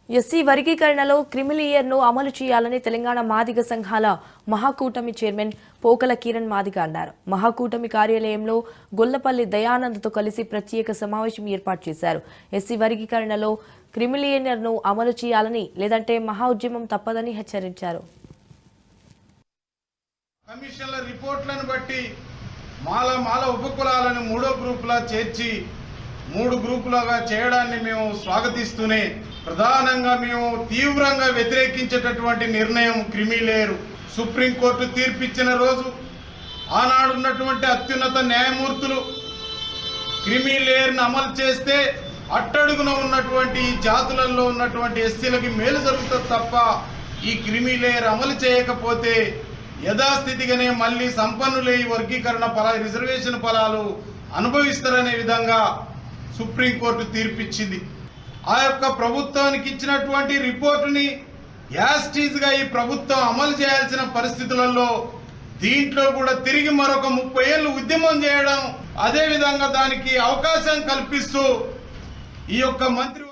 SC వర్గీకరణలో క్రిమిలియర్ను అమలు చేయాలని తెలంగాణ మాదిగ సంఘాల మహాకూటమి చైర్మన్ పోకల కిరణ్ మాదిగ అన్నారు. మహాకూటమి కార్యాలయంలో గొల్లపల్లి దయానంద్తో కలిసి ప్రత్యేక సమావేశం ఏర్పాటు చేశారు. ఎస్సీ వర్గీకరణలో క్రిమిలియర్ను అమలు చేయాలని లేదంటే మహా ఉద్యమం తప్పదని హెచ్చరించారు. కమిషన్ల రిపోర్ట్లను బట్టి మాల ఉపకులాలను 3వ గ్రూపులా చేర్చి 3 గ్రూపులుగా చేయడాన్ని మేము స్వాగతిస్తూనే ప్రధానంగా మేము తీవ్రంగా వ్యతిరేకించేటటువంటి నిర్ణయం క్రిమిలేయర్. సుప్రీంకోర్టు తీర్పిచ్చిన రోజు ఆనాడున్నటువంటి అత్యున్నత న్యాయమూర్తులు క్రిమిలేయర్ను అమలు చేస్తే అట్టడుగున ఉన్నటువంటి జాతులలో ఉన్నటువంటి ఎస్సీలకి మేలు జరుగుతుంది తప్ప ఈ క్రిమిలేయర్ అమలు చేయకపోతే యథాస్థితిగానే మళ్ళీ సంపన్నులే ఈ వర్గీకరణ రిజర్వేషన్ ఫలాలు అనుభవిస్తారనే విధంగా సుప్రీంకోర్టు తీర్పిచ్చింది. ఆ యొక్క ప్రభుత్వానికి ఇచ్చినటువంటి రిపోర్టుని యాస్టీజ్గా ఈ ప్రభుత్వం అమలు చేయాల్సిన పరిస్థితులలో దీంట్లో కూడా తిరిగి మరొక 30 ఏళ్ళు ఉద్యమం చేయడం, అదేవిధంగా దానికి అవకాశం కల్పిస్తూ ఈ యొక్క మంత్రి